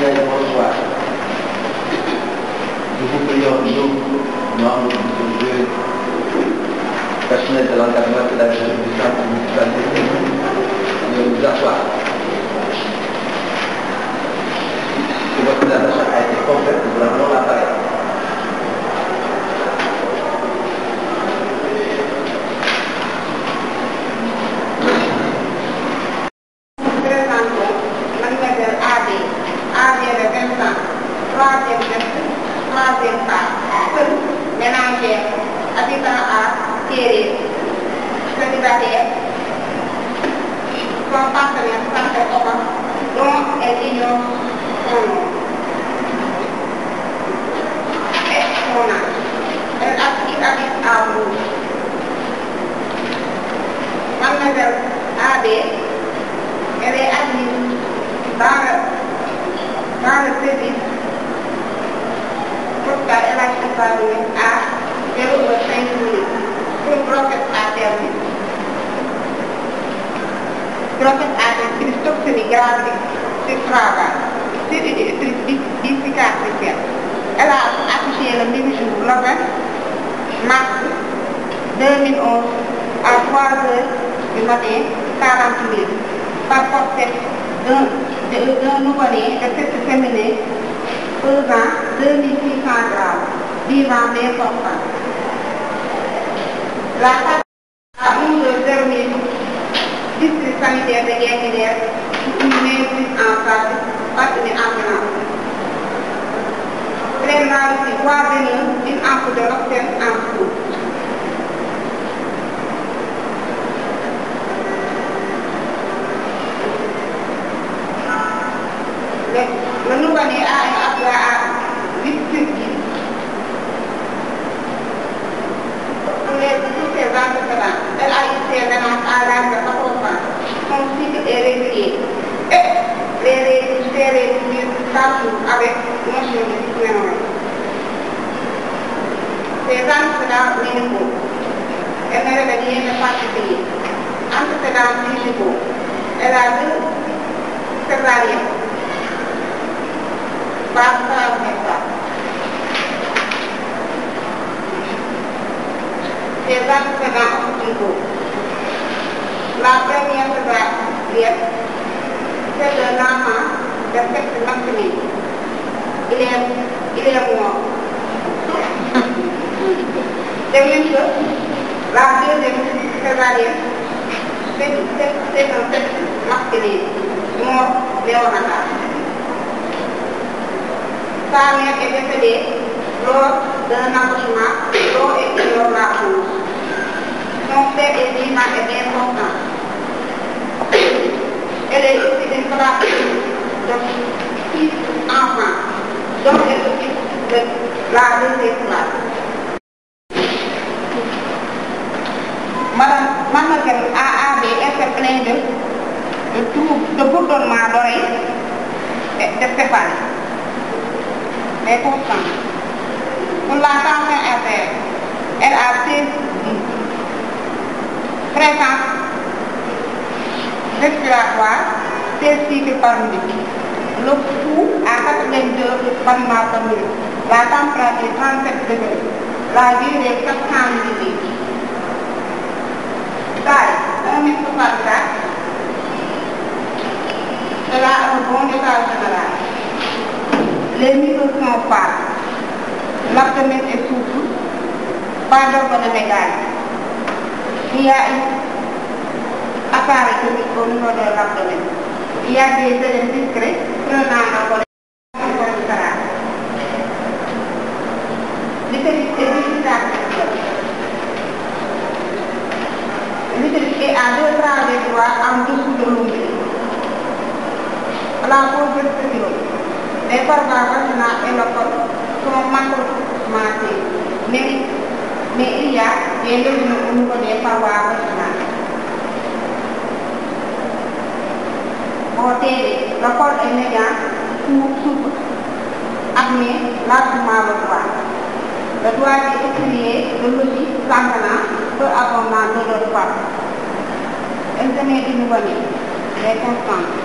Seigneur est bonsoir. Nous vous prions, nous, membres du Dieu, personnel de l'encadrement de la République du Centre de nous asseoir. Si votre présentation a été complète, nous allons la parole. Troisième phase, ménagère, habitant à Thierry, célibataire, son partenaire santé Oba, dont elle ignore son nom et son âge. Elle habite à Mousse. Mademoiselle AB, elle est admise dans le service. Elle a séparé à 0,5 minutes pour grossesse à terme. Grossesse à terme, c'est une toxémie grave du travail. C'est une cicatricielle. Elle a accouché le même jour, le 20 mars 2011 à 3 heures du matin, 40 minutes, par portée d'un nouveau-né de sexe féminin pesant 2600 grammes, vivant bien portant. La femme a 11h00, district sanitaire de Guinguinéo, une maîtrise en charge, partenaire ambulance. Pleinement aussi, 3 veneurs, une ampoule de l'oxygène en cours. Le nouveau-né a un appel à 8 sur 10. Pour ces antécédents, elle a eu ses ménages à l'âge de 14 ans. Son cycle est régulier. Et les réguliers partout avec motion de phénomène. Ces antécédents médicaux, elle ne révèle rien de particulier. Antécédents médicaux, elle a 2 césariennes. Par ces antécédents médicaux. La première césarienne, c'est de l'enfant de sexe masculin. Il est mort. De même que la deuxième césarienne, c'est un sexe masculin, mort néonatal. Sa mère est décédée lors d'un accouchement, l'eau est dans la couche. Son père est vivant et bien portant. Elle est aussi une fratrie de 6 enfants, dont elle occupe de la deuxième place. Mademoiselle AAB est pleine de bourdonnement d'oreilles et de céphalée. Mais constant. Pour la tension artérielle, elle a 16 fréquences respiratoires, 16 cycles par minute. Le pouls à 82 battements par minute. La température est 37 degrés. La durée est 400 millilitres. Taille 1 m 64. Elle a un bon état général. Les muscles sont pâles, l'abdomen est souple, pas d'organe mégal. Il y a un appareil au niveau de l'abdomen. Il y a des éléments discrets prenant la volée L'utérus est à 2 travers droits en dessous de l'ombilic. La pose de stérile. Les parois vaginales et le col sont macromassés, mais il y a des lésions au niveau des parois vaginales. Au TV, le col est médian ou souple, admet largement le doigt. Le doigt est étrié de l'outil sanguinant peu abondant de l'autre part. Examen du nouveau-né, les constantes.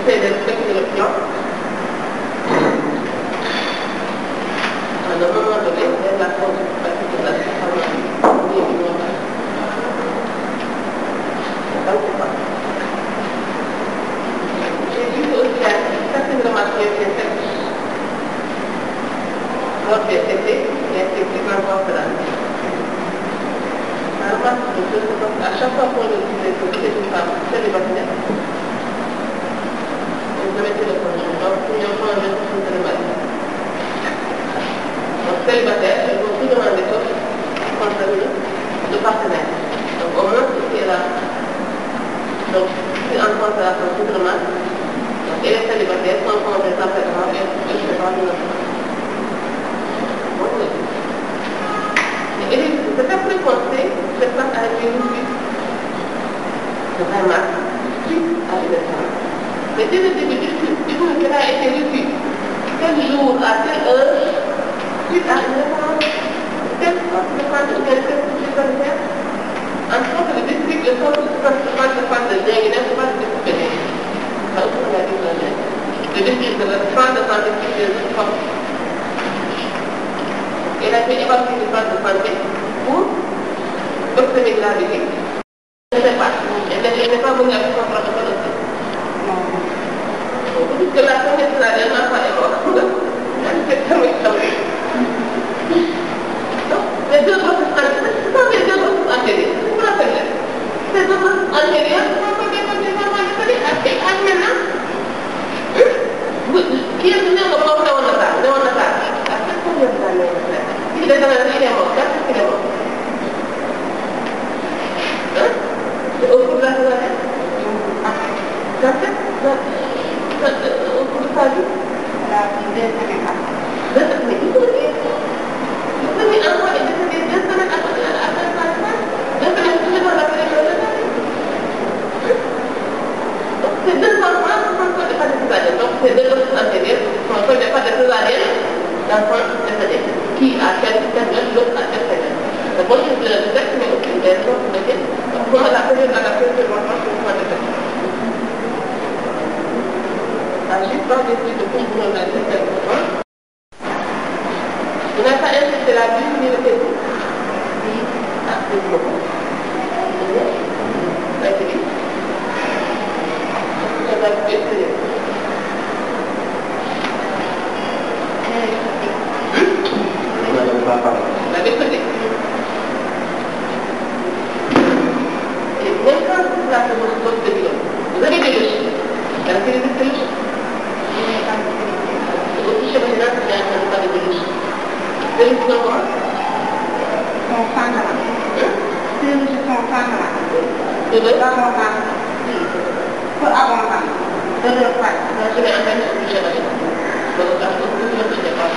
j'essaie de respecter le plan. À un moment donné, vers la fin du parti de la j'ai vu aussi certaines remarques qui ont été faites lors des TT et effectivement voir cela. La remarque de ce que à chaque fois qu'on le disait que c'est une femme célibataire, on se mettait le conjoint. Donc, il y a un point de vue de mari. Donc, célibataire, il faut tout demander sauf concernant le partenaire. Donc, au moins, si elle a. Donc, si en compte à la considérement, elle est célibataire, sans compter sa préférence, elle ne fait pas de notre. Et c'est pas préconcé, c'est pas avec une vie. C'est vraiment strict avec les femmes. Mais dès le début, il faut qu'elle a été reçue. Tel jour, à telle heure, suite à une référence, telle sorte de femme, quelle chose que je peux faire. En tant que le district, le centre de France de Dieng, il n'est pas de district. Ça aussi, on a dit que le district de la France de santé qui est de force. Elle a été évacuée du centre de santé pour obtenir la vie. Je ne sais pas. Elle n'est pas venue avec son protocole aussi. Vous dites que la première fois, elle n'a pas évoqué. C'est très extraordinaire. Donc, les deux grossesses antérieures, ce sont les deux grossesses antérieures. C'est pour la première. Ces deux grossesses antérieures sont pas des mamans de famille. À maintenant, qui est venu au moment de Néonata? À quel point il y a de la Néonata? Il est mort. Qu'est-ce qu'il est mort? Au cours de la journée? Au cours de sa vie? Deux semaines. Il faut dire. Le premier enfant est décédé 2 semaines après sa naissance. 2 semaines suivant la période de sa vie. Donc, ces deux enfants ne sont pas des pas de césarienne. Donc, ces deux grossesses antérieures ne sont pas des pas de césarienne d'enfants décédés. Qui a quelle période, l'autre a quelle période. Le bon c'est le sexe, mais aussi les raisons pour lesquelles on a la période à laquelle l'enfant se soit décédé. Ensuite, quand j'ai dit de comprendre la différence, on n'a pas insisté la vie ni le pays. Ah, c'est beaucoup. Ça a été dit. On va essayer. La méthode. Et même quand vous la faites votre poste de bilan, vous avez des logiques. La télé de logique. Aussi chez les gens, il y a un pas de logique. C'est le plus important. Son sang là. C'est le son sang là. C'est vrai? Abondant. Pour abondant. De leur part. Je vais entendu ce que j'ai dit. Donc, la chose que je ne sais pas.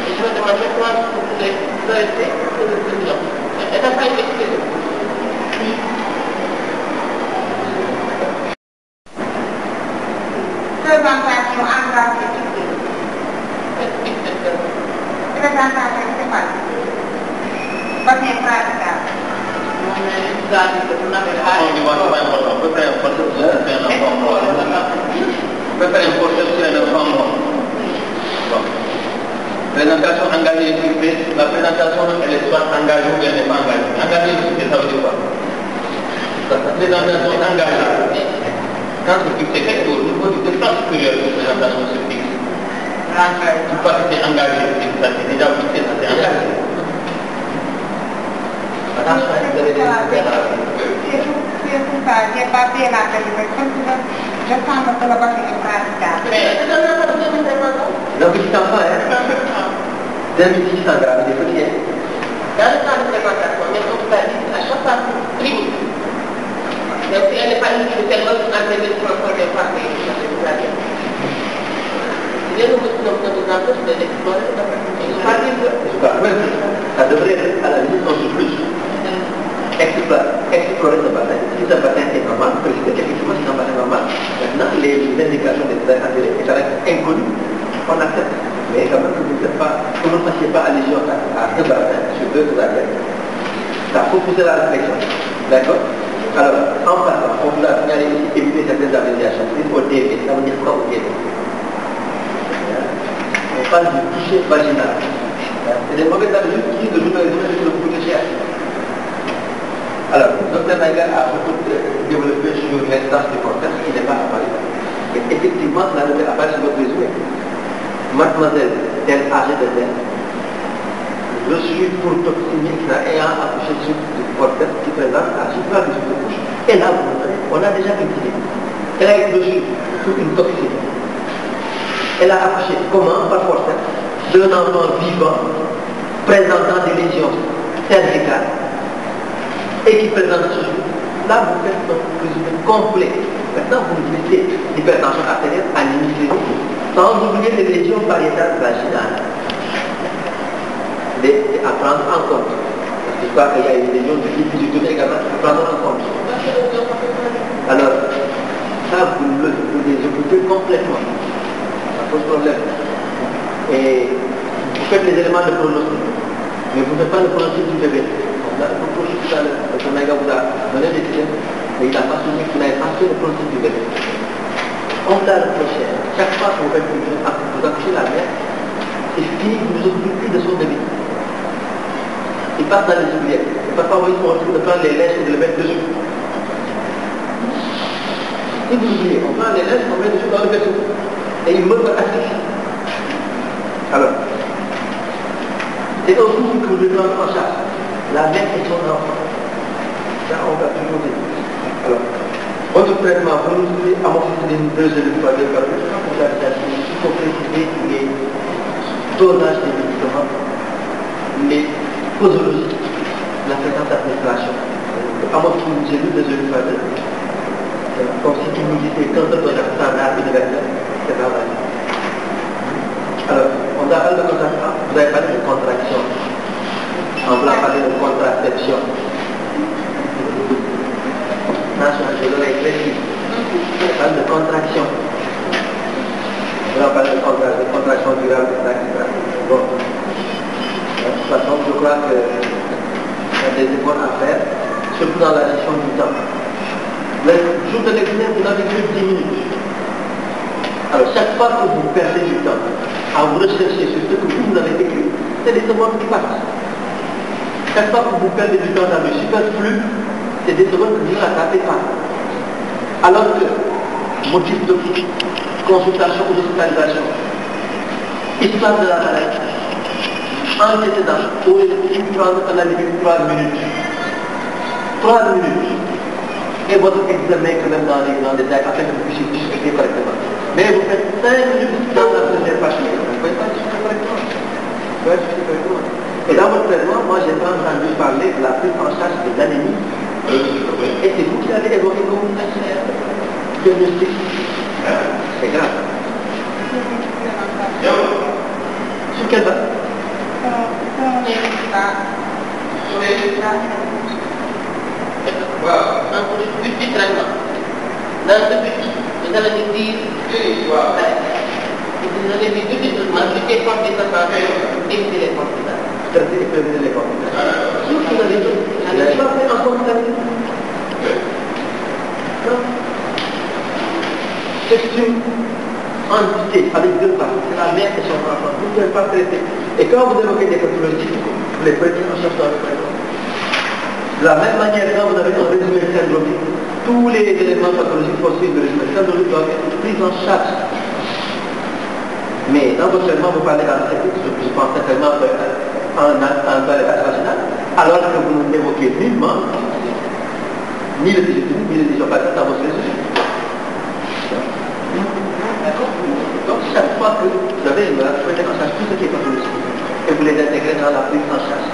Et je me demande comment vous pouvez rester sur le bilan. Et ça n'a pas été fait. Présentation en grâce de tout. Présentation, c'est pas. Pas bien praticable. Présentation engagée et la présentation elle est soit engagée ou elle n'est pas engagée. Engagée, ça veut dire quoi? La présentation engagée. Quand tu fixes quelque chose, il faut dire que supérieur de présentation se fixe. Tu peux être engagé, ça c'est déjà fixé, ça c'est engagé. Attention, vous avez des C'est pour ça, j'ai pas fait la qualité, parce que je sens que le bâtiment est praticable. Mais c'est un enfant de 2050 ans. Un petit enfant, hein? 2600 grammes, il est petit, hein? Dans le cas de présentation, mais on vous a dit à chaque fois limite. Donc si elle n'est pas limitée, elle va vous enlever le transport des parts et vous allez. Il y a nous notre exemple de l'explorer, ça devrait être à la limite en plus. Explorer ce bassin. Si ce bassin est normal, effectivement, si c'est un bassin normal, maintenant les indications des intérêts ça reste inconnu, on accepte. Mais quand même, vous ne fassiez pas allusion à ce bassin sur 2 césariennes. Ça faut pousser la réflexion. D'accord? Alors, en passant, on vous a signalé aussi éviter certaines abréviations. Il faut DV, ça veut dire parle du toucher vaginal. C'est des mauvaises habitudes qui, de jour en jour, nous coûtent cher. Alors, Dr Nagar a beaucoup développé sur l'instance du contexte qui n'est pas apparu. Et effectivement, cela devait apparaître sur votre résumé. Mademoiselle, telle âgée de telle, je suis pour toxiner ayant accouché sur du contexte qui présente la supervision de couche. Et là, vous montrez, on a déjà une idée. Elle a été reçue sous une toxine. Elle a accouché comment? Par force d'un enfant vivant, présentant des lésions cervicales, et qui présente toujours. Là, vous faites un résumé complet. Maintenant, vous mettez l'hypertension artérielle, anémie chronique, sans oublier les lésions pariétales vaginales. À prendre en compte. Parce que je crois qu'il y a une lésion de difficulté également à prendre en compte. Alors, ça, vous les occupez complètement. Ça pose problème. Et vous faites les éléments de pronostic, mais vous ne faites pas le pronostic du bébé. Le Tonaga vous a donné des idées, mais il n'a pas soutenu que vous n'avez pas fait le pronostic du bébé. On l'a reproché. Chaque fois que vous faites vous accouchez la mère, c'est fini, vous ne vous occupez plus de son bébé. Il passe dans les oubliettes. Et parfois, ils sont en train de prendre les lèches et de les mettre dessus. Si vous oubliez, on prend les lèches, on met dessus dans le vaisseau. Et il meurt asphyxie. Alors, c'est un couple que vous devez prendre en charge. La mère et son enfant. Ça, on va toujours dire. Alors, votre traitement, vous nous devez amoxicilline 2 cellules par 2 par 2. Il faut préciser les dosages des médicaments, les posologies, la fréquence d'administration. Amoxicilline 2 cellules par 2. Comme si tu nous disais qu'un seul dosage standard universel, c'est pas vrai. Alors, on a parlé de contraction, vous avez parlé de contraction. On va parler de contraception. Je l'aurais précis. On parle de contraction. On va parler de contraction durable, etc. Bon. De toute façon, je crois qu'il y a des efforts à faire, surtout dans la gestion du temps. Le jour de l'examen, vous n'avez que 10 minutes. Alors, chaque fois que vous perdez du temps à vous rechercher sur ce que vous avez écrit, c'est des secondes qui passent. Chaque fois que vous perdez du temps dans le superflu, c'est des secondes que vous ne rattrapez pas. Alors que, motif de consultation ou d'hospitalisation, histoire de la maladie, antécédent, aurait pu prendre à la limite 3 minutes. 3 minutes. Et votre examen quand même dans les détails afin que vous puissiez discuter correctement. Mais vous faites 5 minutes dans la première partie, vous ne pouvez pas discuter correctement. Et dans votre traitement, moi j'ai pas entendu parler de la prise en charge de l'anémie. Et c'est vous qui l'avez évoqué comme une diagnostic. C'est grave. Sur quelle base? Un but du traitement. Dans ce but, vous allez me dire vous allez me dire lutter contre les affaires, éviter les conflits. Traiter et prévenir les conflits. Si vous avez dit, vous n'avez pas fait encore une année. C'est une entité avec deux parties, c'est la mère et son enfant. Vous ne pouvez pas traiter. Et quand vous évoquez des pathologies, vous les prenez en charge dans le traitement. De la même manière, quand vous avez un résumé syndromique, tous les éléments pathologiques possibles de résumé syndromique doivent être pris en charge. Mais dans votre traitement, vous parlez d'anesthesie, je pense certainement en palais vaginal, alors que vous n'évoquez nullement ni le digestif, ni le digestif dans votre résumé. Donc chaque fois que vous avez une maladie, vous prenez en charge tout ce qui est pathologique et vous les intégrez dans la prise en charge.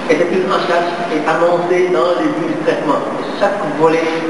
Et cette prise en charge est annoncée dans les buts du traitement. Chaque volet